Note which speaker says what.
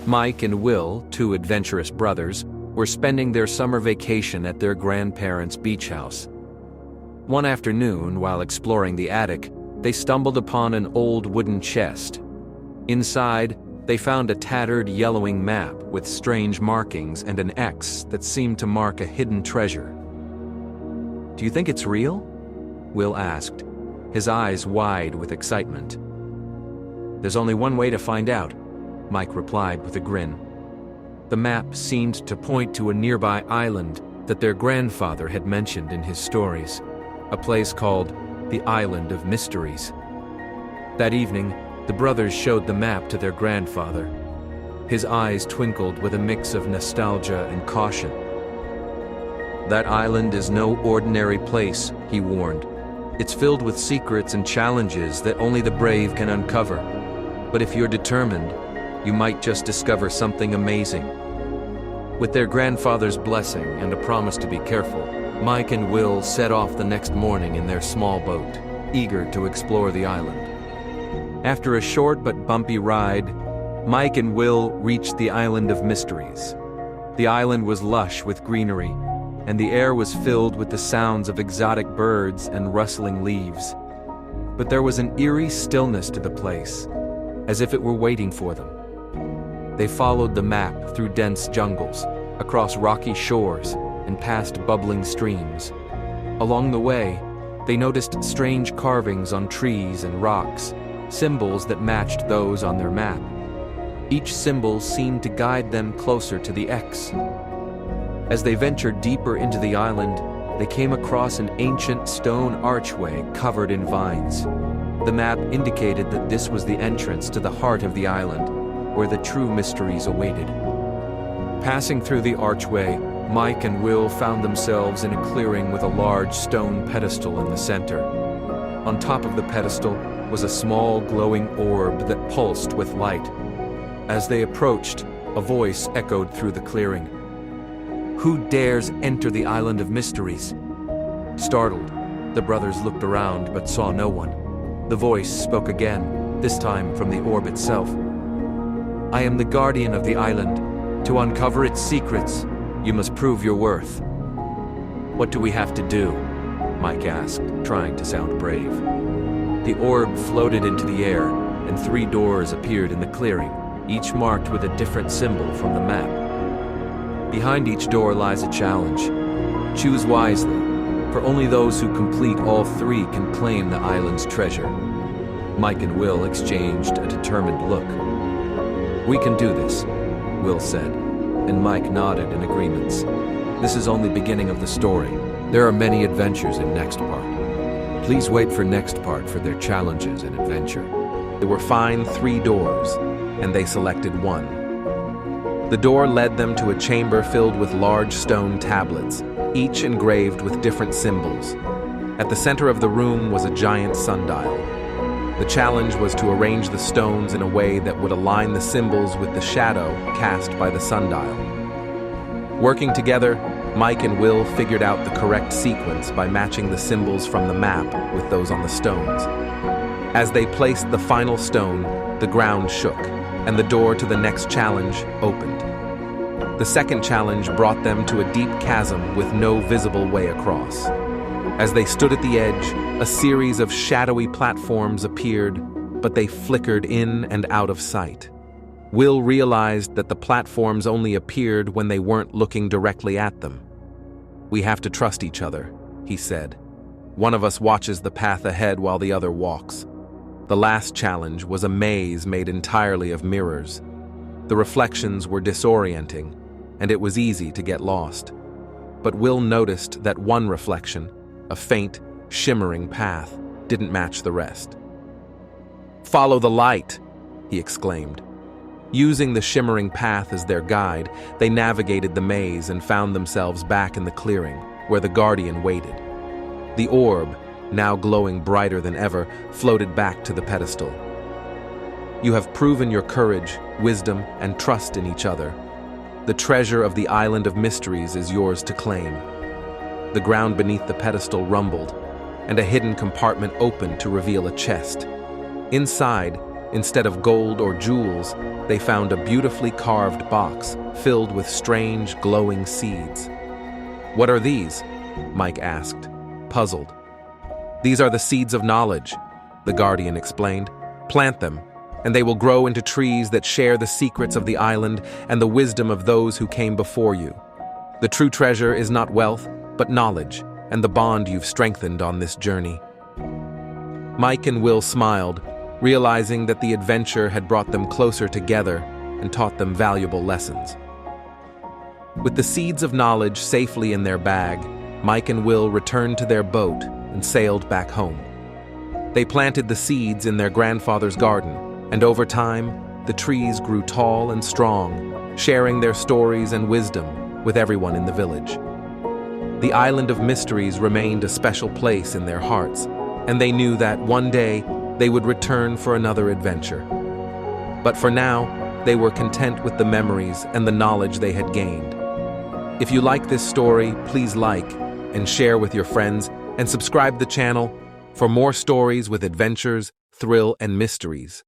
Speaker 1: Mike and Will, two adventurous brothers, were spending their summer vacation at their grandparents' beach house. One afternoon, while exploring the attic, they stumbled upon an old wooden chest. Inside, they found a tattered, yellowing map with strange markings and an X that seemed to mark a hidden treasure. "Do you think it's real?" Will asked, his eyes wide with excitement. "There's only one way to find out," Mike replied with a grin. The map seemed to point to a nearby island that their grandfather had mentioned in his stories, a place called the Island of Mysteries. That evening, the brothers showed the map to their grandfather. His eyes twinkled with a mix of nostalgia and caution. "That island is no ordinary place," he warned. "It's filled with secrets and challenges that only the brave can uncover. But if you're determined, you might just discover something amazing." With their grandfather's blessing and a promise to be careful, Mike and Will set off the next morning in their small boat, eager to explore the island. After a short but bumpy ride, Mike and Will reached the Island of Mysteries. The island was lush with greenery, and the air was filled with the sounds of exotic birds and rustling leaves. But there was an eerie stillness to the place, as if it were waiting for them. They followed the map through dense jungles, across rocky shores, and past bubbling streams. Along the way, they noticed strange carvings on trees and rocks, symbols that matched those on their map. Each symbol seemed to guide them closer to the X. As they ventured deeper into the island, they came across an ancient stone archway covered in vines. The map indicated that this was the entrance to the heart of the island, where the true mysteries awaited. Passing through the archway, Mike and Will found themselves in a clearing with a large stone pedestal in the center. On top of the pedestal was a small glowing orb that pulsed with light. As they approached, a voice echoed through the clearing. "Who dares enter the Island of Mysteries?" Startled, the brothers looked around but saw no one. The voice spoke again, this time from the orb itself. "I am the guardian of the island. To uncover its secrets, you must prove your worth." "What do we have to do?" Mike asked, trying to sound brave. The orb floated into the air, and 3 doors appeared in the clearing, each marked with a different symbol from the map. Behind each door lies a challenge. Choose wisely, for only those who complete all 3 can claim the island's treasure. Mike and Will exchanged a determined look. "We can do this," Will said, and Mike nodded in agreement. This is only the beginning of the story. There are many adventures in next part. Please wait for next part for their challenges and adventure. There were fine 3 doors, and they selected one. The door led them to a chamber filled with large stone tablets, each engraved with different symbols. At the center of the room was a giant sundial. The challenge was to arrange the stones in a way that would align the symbols with the shadow cast by the sundial. Working together, Mike and Will figured out the correct sequence by matching the symbols from the map with those on the stones. As they placed the final stone, the ground shook, and the door to the next challenge opened. The second challenge brought them to a deep chasm with no visible way across. As they stood at the edge, a series of shadowy platforms appeared, but they flickered in and out of sight. Will realized that the platforms only appeared when they weren't looking directly at them. "We have to trust each other," he said. "One of us watches the path ahead while the other walks." The last challenge was a maze made entirely of mirrors. The reflections were disorienting, and it was easy to get lost. But Will noticed that one reflection, a faint, shimmering path, didn't match the rest. "Follow the light!" he exclaimed. Using the shimmering path as their guide, they navigated the maze and found themselves back in the clearing, where the guardian waited. The orb, now glowing brighter than ever, floated back to the pedestal. "You have proven your courage, wisdom, and trust in each other. The treasure of the Island of Mysteries is yours to claim." The ground beneath the pedestal rumbled, and a hidden compartment opened to reveal a chest. Inside, Instead of gold or jewels, they found a beautifully carved box filled with strange, glowing seeds. "What are these?" Mike asked, puzzled. "These are the seeds of knowledge," the guardian explained. "Plant them, and they will grow into trees that share the secrets of the island and the wisdom of those who came before you. The true treasure is not wealth, but knowledge, and the bond you've strengthened on this journey." Mike and Will smiled, realizing that the adventure had brought them closer together and taught them valuable lessons. With the seeds of knowledge safely in their bag, Mike and Will returned to their boat and sailed back home. They planted the seeds in their grandfather's garden, and over time, the trees grew tall and strong, sharing their stories and wisdom with everyone in the village. The Island of Mysteries remained a special place in their hearts, and they knew that one day they would return for another adventure. But for now, they were content with the memories and the knowledge they had gained. If you like this story, please like and share with your friends, and subscribe the channel for more stories with adventures, thrill, and mysteries.